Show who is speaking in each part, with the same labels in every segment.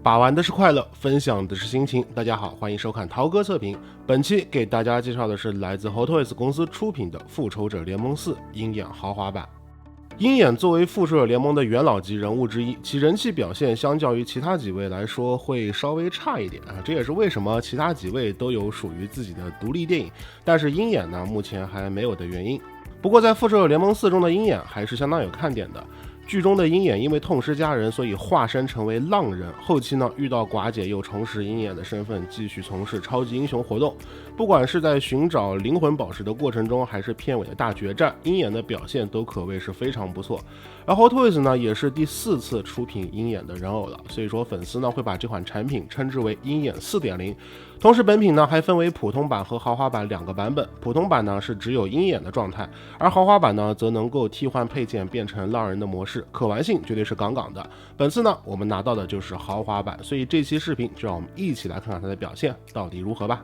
Speaker 1: 把玩的是快乐，分享的是心情。大家好，欢迎收看涛哥测评。本期给大家介绍的是来自 Hot Toys 公司出品的《复仇者联盟4》鹰眼豪华版。鹰眼作为复仇者联盟的元老级人物之一，其人气表现相较于其他几位来说会稍微差一点啊，这也是为什么其他几位都有属于自己的独立电影，但是鹰眼呢目前还没有的原因。不过在复仇者联盟4中的鹰眼还是相当有看点的。剧中的鹰眼因为痛失家人，所以化身成为浪人。后期呢，遇到寡姐，又重拾鹰眼的身份，继续从事超级英雄活动。不管是在寻找灵魂宝石的过程中，还是片尾的大决战，鹰眼的表现都可谓是非常不错。而 Hot Toys 呢，也是第4次出品鹰眼的人偶了，所以说粉丝呢会把这款产品称之为鹰眼 4.0。同时本品呢还分为普通版和豪华版两个版本，普通版呢是只有鹰眼的状态，而豪华版呢则能够替换配件变成浪人的模式，可玩性绝对是杠杠的。本次呢我们拿到的就是豪华版，所以这期视频就让我们一起来看看它的表现到底如何吧。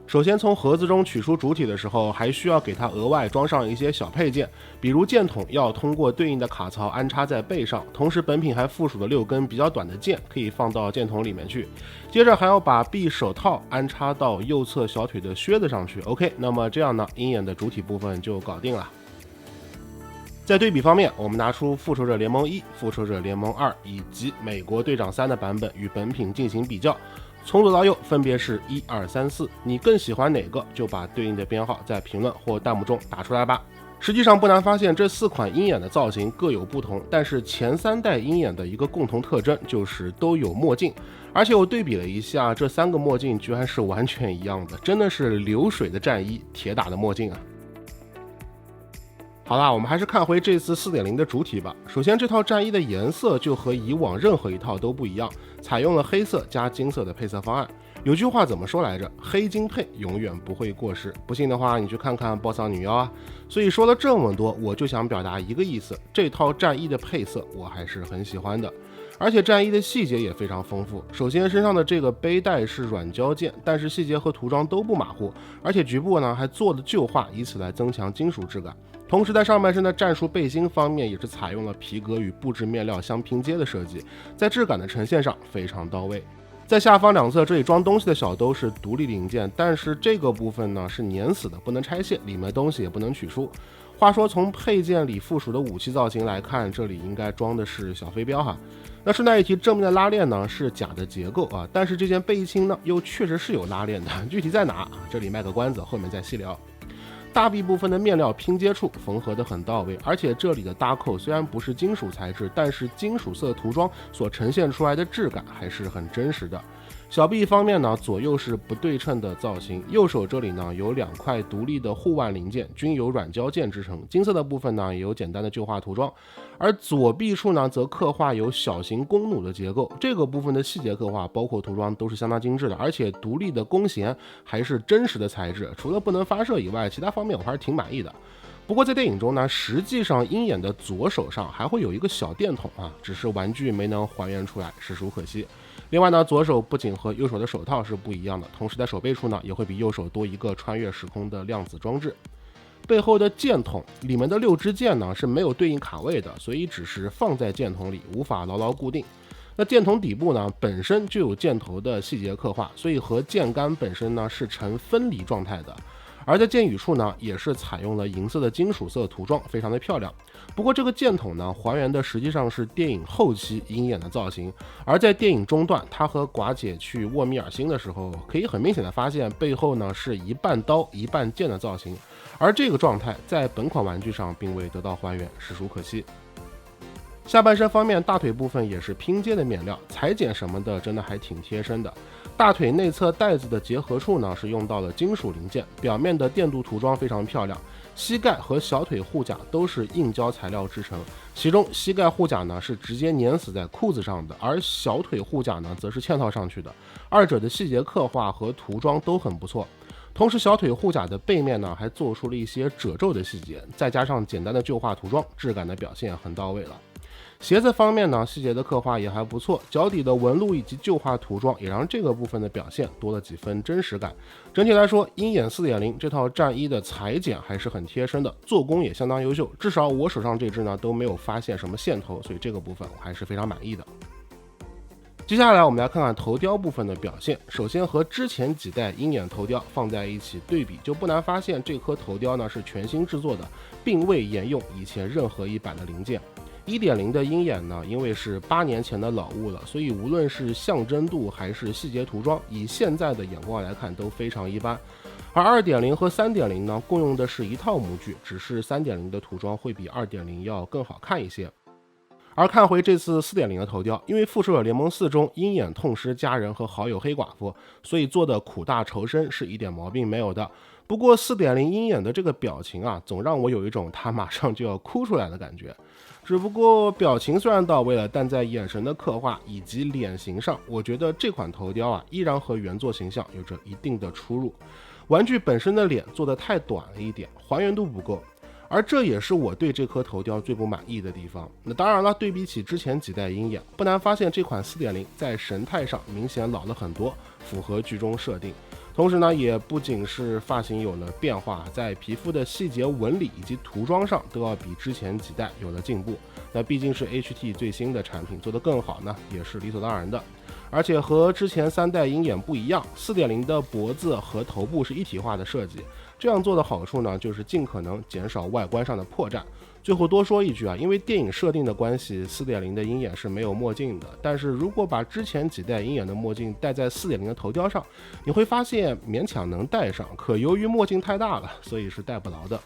Speaker 1: 首先从盒子中取出主体的时候，还需要给它额外装上一些小配件，比如剑筒要通过对应的卡槽安插在背上，同时本品还附属了6根比较短的剑，可以放到剑筒里面去。接着还要把臂手套安插到右侧小腿的靴子上去。 OK， 那么这样呢鹰眼的主体部分就搞定了。在对比方面，我们拿出复仇者联盟1、复仇者联盟2以及美国队长3的版本与本品进行比较，从左到右分别是1、2、3、4，你更喜欢哪个就把对应的编号在评论或弹幕中打出来吧。实际上不难发现，这4款鹰眼的造型各有不同，但是前3代鹰眼的一个共同特征就是都有墨镜，而且我对比了一下，这3个墨镜居然是完全一样的，真的是流水的战衣，铁打的墨镜啊。好啦，我们还是看回这次 4.0 的主体吧。首先这套战衣的颜色就和以往任何一套都不一样，采用了黑色加金色的配色方案。有句话怎么说来着？黑金配永远不会过时，不信的话你去看看暴丧女妖啊。所以说了这么多，我就想表达一个意思，这套战衣的配色我还是很喜欢的。而且战衣的细节也非常丰富，首先身上的这个背带是软胶件，但是细节和涂装都不马虎，而且局部呢还做了旧化，以此来增强金属质感。同时在上半身的战术背心方面也是采用了皮革与布质面料相拼接的设计，在质感的呈现上非常到位。在下方两侧这里装东西的小兜是独立零件，但是这个部分呢是粘死的，不能拆卸，里面东西也不能取出。话说从配件里附属的武器造型来看，这里应该装的是小飞镖哈。那顺带一提，正面的拉链呢是假的结构啊，但是这件背心呢又确实是有拉链的，具体在哪这里卖个关子，后面再细聊。大臂部分的面料拼接处缝合得很到位，而且这里的搭扣虽然不是金属材质，但是金属色涂装所呈现出来的质感还是很真实的。小臂方面呢，左右是不对称的造型，右手这里呢有2块独立的护腕零件，均由软胶件制成，金色的部分呢也有简单的旧化涂装，而左臂处呢则刻画有小型弓弩的结构，这个部分的细节刻画包括涂装都是相当精致的，而且独立的弓弦还是真实的材质，除了不能发射以外，其他方面我还是挺满意的。不过在电影中呢，实际上鹰眼的左手上还会有一个小电筒啊，只是玩具没能还原出来，实属可惜。另外呢，左手不仅和右手的手套是不一样的，同时在手背处呢也会比右手多一个穿越时空的量子装置。背后的剑筒里面的6支箭呢是没有对应卡位的，所以只是放在剑筒里，无法牢牢固定。那剑筒底部呢本身就有箭头的细节刻画，所以和剑杆本身呢是呈分离状态的。而在剑羽处呢也是采用了银色的金属色涂装，非常的漂亮。不过这个剑筒呢还原的实际上是电影后期鹰眼的造型，而在电影中段他和寡姐去沃米尔星的时候，可以很明显的发现背后呢是一半刀一半剑的造型，而这个状态在本款玩具上并未得到还原，实属可惜。下半身方面，大腿部分也是拼接的面料，裁剪什么的真的还挺贴身的。大腿内侧带子的结合处呢是用到了金属零件，表面的电镀涂装非常漂亮。膝盖和小腿护甲都是硬胶材料制成，其中膝盖护甲呢是直接粘死在裤子上的，而小腿护甲呢则是嵌套上去的，二者的细节刻画和涂装都很不错。同时小腿护甲的背面呢还做出了一些褶皱的细节，再加上简单的旧化涂装，质感的表现很到位了。鞋子方面呢，细节的刻画也还不错，脚底的纹路以及旧化涂装也让这个部分的表现多了几分真实感。整体来说，鹰眼 4.0 这套战衣的裁剪还是很贴身的，做工也相当优秀，至少我手上这只呢都没有发现什么线头，所以这个部分我还是非常满意的。接下来我们来看看头雕部分的表现。首先和之前几代鹰眼头雕放在一起对比，就不难发现这颗头雕呢是全新制作的，并未沿用以前任何一版的零件。1.0 的鹰眼呢，因为是8年前的老物了，所以无论是象征度还是细节涂装，以现在的眼光来看都非常一般。而 2.0 和 3.0 呢，共用的是一套模具，只是 3.0 的涂装会比 2.0 要更好看一些。而看回这次 4.0 的头雕，因为复仇者联盟4中鹰眼痛失家人和好友黑寡妇，所以做的苦大仇深是一点毛病没有的。不过 4.0 鹰眼的这个表情啊，总让我有一种他马上就要哭出来的感觉。只不过表情虽然到位了，但在眼神的刻画以及脸型上，我觉得这款头雕啊，依然和原作形象有着一定的出入。玩具本身的脸做得太短了一点，还原度不够。而这也是我对这颗头雕最不满意的地方。那当然了，对比起之前几代鹰眼，不难发现这款 4.0 在神态上明显老了很多，符合剧中设定。同时呢，也不仅是发型有了变化，在皮肤的细节纹理以及涂装上都要比之前几代有了进步。那毕竟是 HT 最新的产品，做得更好呢，也是理所当然的。而且和之前3代鹰眼不一样， 4.0 的脖子和头部是一体化的设计。这样做的好处呢，就是尽可能减少外观上的破绽。最后多说一句啊，因为电影设定的关系， 4.0 的鹰眼是没有墨镜的。但是如果把之前几代鹰眼的墨镜戴在 4.0 的头雕上，你会发现勉强能戴上，可由于墨镜太大了，所以是戴不牢的。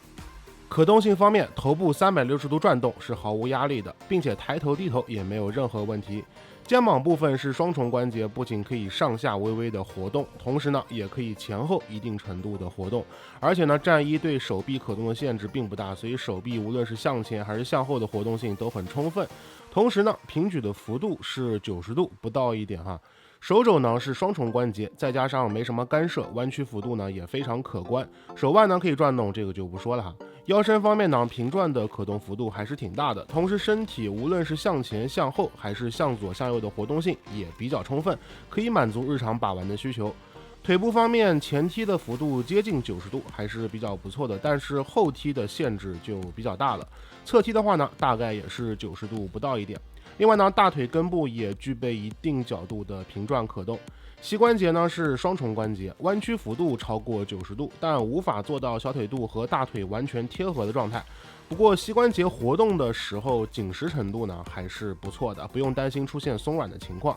Speaker 1: 可动性方面，头部360度转动是毫无压力的，并且抬头低头也没有任何问题。肩膀部分是双重关节，不仅可以上下微微的活动，同时呢也可以前后一定程度的活动。而且呢，战衣对手臂可动的限制并不大，所以手臂无论是向前还是向后的活动性都很充分。同时呢，平举的幅度是90度不到一点哈。手肘呢是双重关节，再加上没什么干涉，弯曲幅度呢也非常可观。手腕呢可以转动，这个就不说了哈。腰身方面呢，平转的可动幅度还是挺大的，同时身体无论是向前、向后还是向左、向右的活动性也比较充分，可以满足日常把玩的需求。腿部方面，前踢的幅度接近90度，还是比较不错的，但是后踢的限制就比较大了。侧踢的话呢，大概也是90度不到一点。另外呢，大腿根部也具备一定角度的平转可动。膝关节呢是双重关节，弯曲幅度超过90度，但无法做到小腿肚和大腿完全贴合的状态。不过膝关节活动的时候紧实程度呢还是不错的，不用担心出现松软的情况。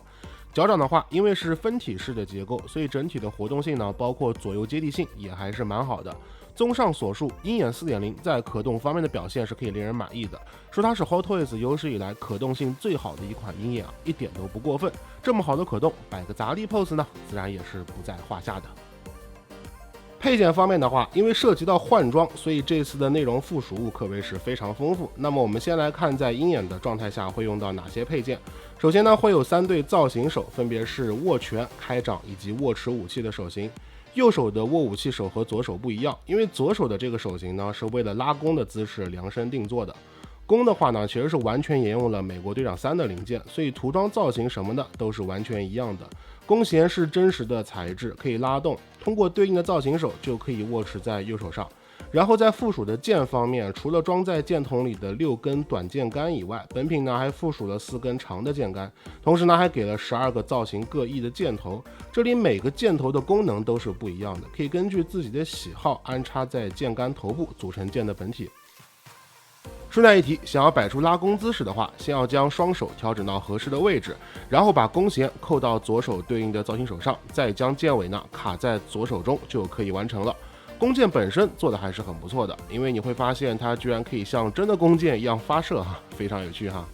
Speaker 1: 脚掌的话，因为是分体式的结构，所以整体的活动性呢，包括左右接地性也还是蛮好的。综上所述，鹰眼 4.0 在可动方面的表现是可以令人满意的，说它是 Hot Toys 有史以来可动性最好的一款鹰眼啊，一点都不过分。这么好的可动，摆个杂力 pose 呢，自然也是不在话下的。配件方面的话，因为涉及到换装，所以这次的内容附属物可谓是非常丰富。那么我们先来看在鹰眼的状态下会用到哪些配件。首先呢，会有3对造型手，分别是握拳、开掌以及握持武器的手型。右手的握武器手和左手不一样，因为左手的这个手型呢是为了拉弓的姿势量身定做的。弓的话呢，其实是完全沿用了美国队长3的零件，所以涂装造型什么的都是完全一样的。弓弦是真实的材质，可以拉动，通过对应的造型手就可以握持在右手上。然后在附属的剑方面，除了装在剑筒里的6根短剑杆以外，本品呢还附属了4根长的剑杆，同时呢还给了12个造型各异的箭头。这里每个箭头的功能都是不一样的，可以根据自己的喜好安插在剑杆头部，组成剑的本体。顺带一提，想要摆出拉弓姿势的话，先要将双手调整到合适的位置，然后把弓弦扣到左手对应的造型手上，再将剑尾呢卡在左手中，就可以完成了。弓箭本身做的还是很不错的，因为你会发现它居然可以像真的弓箭一样发射非常有趣哈。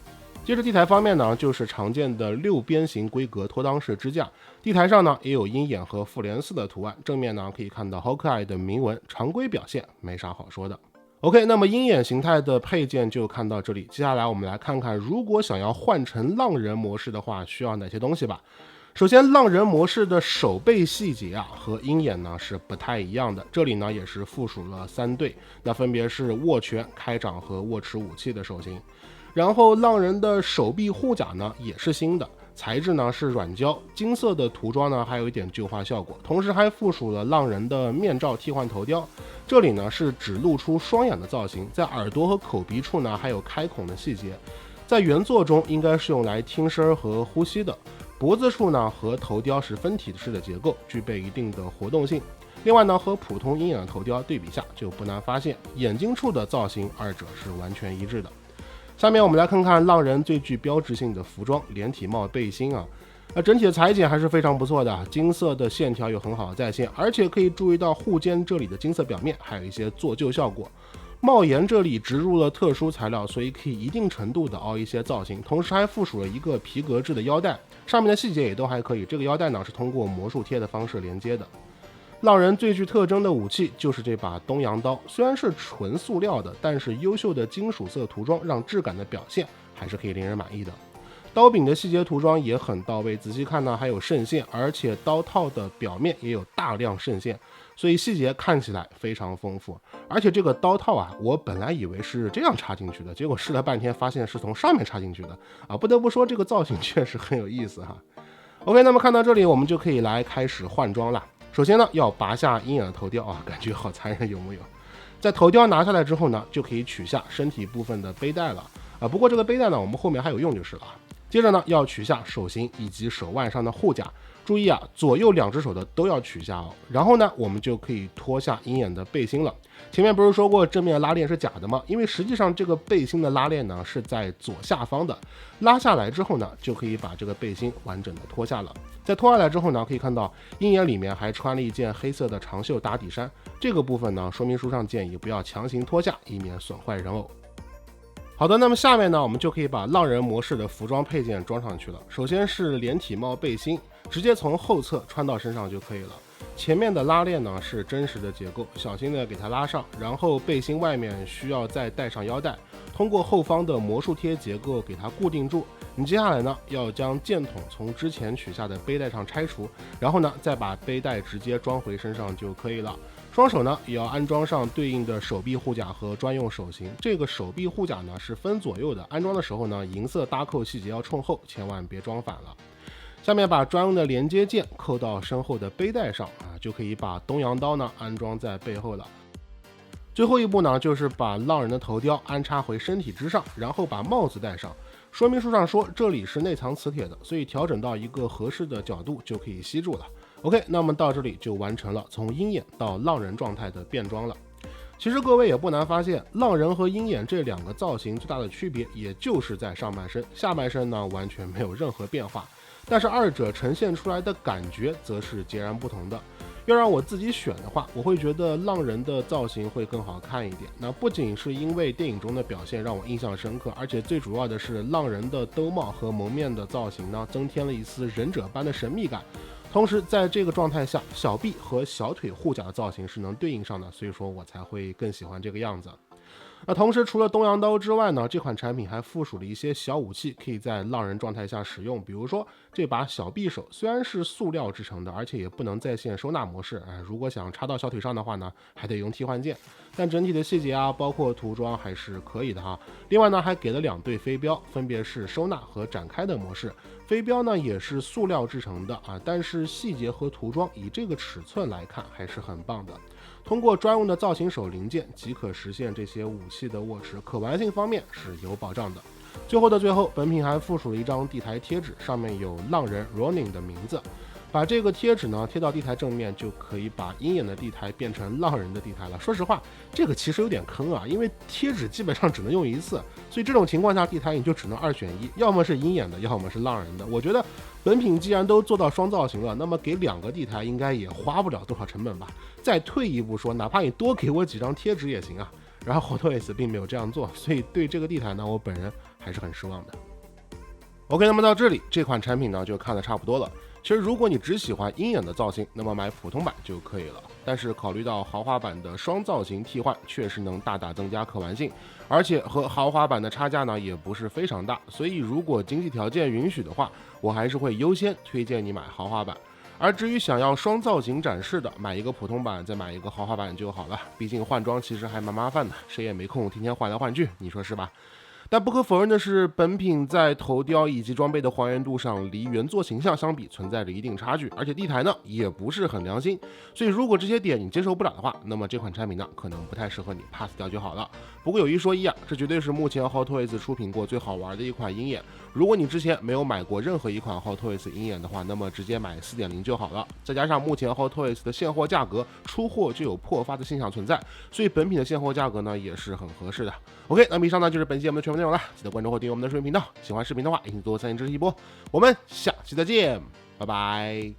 Speaker 1: 接着地台方面呢，就是常见的6边形规格拖裆式支架，地台上呢也有鹰眼和复联4的图案，正面呢可以看到 Hawkeye 的铭文，常规表现没啥好说的。OK， 那么鹰眼形态的配件就看到这里，接下来我们来看看如果想要换成浪人模式的话需要哪些东西吧。首先，浪人模式的手背细节和鹰眼呢是不太一样的，这里呢也是附属了3对，那分别是握拳、开掌和握持武器的手型。然后浪人的手臂护甲呢也是新的，材质呢是软胶，金色的涂装呢还有一点旧化效果，同时还附属了浪人的面罩替换头雕，这里呢是只露出双眼的造型，在耳朵和口鼻处呢还有开孔的细节，在原作中应该是用来听声和呼吸的。脖子处呢和头雕是分体式的结构，具备一定的活动性。另外呢，和普通鹰眼的头雕对比下，就不难发现眼睛处的造型二者是完全一致的。下面我们来看看浪人最具标志性的服装连体帽背心啊。整体的裁剪还是非常不错的，金色的线条有很好的再现，而且可以注意到护肩这里的金色表面还有一些做旧效果。帽檐这里植入了特殊材料，所以可以一定程度的凹一些造型，同时还附属了一个皮革制的腰带，上面的细节也都还可以。这个腰带呢是通过魔术贴的方式连接的。浪人最具特征的武器就是这把东洋刀，虽然是纯塑料的，但是优秀的金属色涂装让质感的表现还是可以令人满意的。刀柄的细节涂装也很到位，仔细看呢还有渗线，而且刀套的表面也有大量渗线，所以细节看起来非常丰富。而且这个刀套啊，我本来以为是这样插进去的，结果试了半天发现是从上面插进去的啊！不得不说这个造型确实很有意思哈。OK， 那么看到这里我们就可以来开始换装了。首先呢要拔下鹰眼的头雕啊，感觉好残忍有没有？在头雕拿下来之后呢，就可以取下身体部分的背带了啊。不过这个背带呢我们后面还有用就是了。接着呢，要取下手型以及手腕上的护甲，注意啊，左右两只手的都要取下哦。然后呢，我们就可以脱下鹰眼的背心了。前面不是说过正面拉链是假的吗？因为实际上这个背心的拉链呢是在左下方的，拉下来之后呢，就可以把这个背心完整的脱下了。在脱下来之后呢，可以看到鹰眼里面还穿了一件黑色的长袖打底衫，这个部分呢，说明书上建议不要强行脱下，以免损坏人偶。好的，那么下面呢，我们就可以把浪人模式的服装配件装上去了。首先是连体帽背心，直接从后侧穿到身上就可以了。前面的拉链呢是真实的结构，小心的给它拉上，然后背心外面需要再带上腰带，通过后方的魔术贴结构给它固定住。你接下来呢，要将箭筒从之前取下的背带上拆除，然后呢，再把背带直接装回身上就可以了。双手呢也要安装上对应的手臂护甲和专用手型，这个手臂护甲呢是分左右的，安装的时候呢银色搭扣细节要冲后，千万别装反了。下面把专用的连接件扣到身后的背带上啊，就可以把东洋刀呢安装在背后了。最后一步呢就是把浪人的头雕安插回身体之上，然后把帽子戴上。说明书上说这里是内藏磁铁的，所以调整到一个合适的角度就可以吸住了。OK， 那么到这里就完成了从鹰眼到浪人状态的变装了。其实各位也不难发现，浪人和鹰眼这两个造型最大的区别，也就是在上半身，下半身呢完全没有任何变化。但是二者呈现出来的感觉则是截然不同的。要让我自己选的话，我会觉得浪人的造型会更好看一点。那不仅是因为电影中的表现让我印象深刻，而且最主要的是浪人的兜帽和蒙面的造型呢，增添了一丝忍者般的神秘感。同时在这个状态下，小臂和小腿护甲的造型是能对应上的，所以说我才会更喜欢这个样子。那同时除了东洋刀之外呢，这款产品还附属了一些小武器，可以在浪人状态下使用。比如说这把小匕首，虽然是塑料制成的，而且也不能在线收纳模式，如果想插到小腿上的话呢，还得用替换件。但整体的细节啊，包括涂装还是可以的哈。另外呢，还给了2对飞镖，分别是收纳和展开的模式。飞镖呢也是塑料制成的啊，但是细节和涂装以这个尺寸来看还是很棒的。通过专用的造型手零件即可实现这些武器的握持，可玩性方面是有保障的。最后的最后，本品还附属了一张地台贴纸，上面有浪人 Ronin 的名字。把这个贴纸呢贴到地台正面，就可以把鹰眼的地台变成浪人的地台了。说实话，这个其实有点坑啊，因为贴纸基本上只能用一次，所以这种情况下地台你就只能2选1，要么是鹰眼的，要么是浪人的。我觉得本品既然都做到双造型了，那么给2个地台应该也花不了多少成本吧。再退一步说，哪怕你多给我几张贴纸也行啊。然后 HotToys 并没有这样做，所以对这个地台呢，我本人还是很失望的。OK， 那么到这里这款产品呢就看得差不多了。其实如果你只喜欢鹰眼的造型，那么买普通版就可以了。但是考虑到豪华版的双造型替换确实能大大增加可玩性，而且和豪华版的差价呢也不是非常大，所以如果经济条件允许的话，我还是会优先推荐你买豪华版。而至于想要双造型展示的，买一个普通版再买一个豪华版就好了，毕竟换装其实还蛮麻烦的，谁也没空天天换来换去，你说是吧？但不可否认的是，本品在头雕以及装备的还原度上，离原作形象相比存在着一定差距，而且地台呢也不是很良心。所以如果这些点你接受不了的话，那么这款产品呢可能不太适合你 pass 掉就好了。不过有一说一啊，这绝对是目前 Hot Toys 出品过最好玩的一款鹰眼。如果你之前没有买过任何一款 Hot Toys 鹰眼的话，那么直接买 4.0 就好了。再加上目前 Hot Toys 的现货价格，出货就有破发的现象存在，所以本品的现货价格呢也是很合适的。OK， 那么以上呢就是本期节目的全部内容了，记得关注或订阅我们的视频频道。喜欢视频的话，也请多参与支持一波。我们下期再见，拜拜。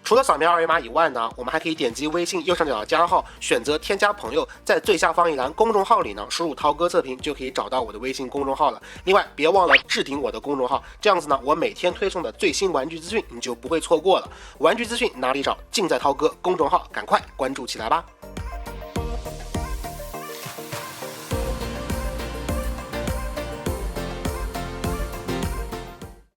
Speaker 1: 除了扫描二维码以外呢，我们还可以点击微信右上角的加号，选择添加朋友，在最下方一栏公众号里呢，输入涛哥测评就可以找到我的微信公众号了。另外，别忘了置顶我的公众号，这样子呢，我每天推送的最新玩具资讯你就不会错过了。玩具资讯哪里找？尽在涛哥公众号，赶快关注起来吧。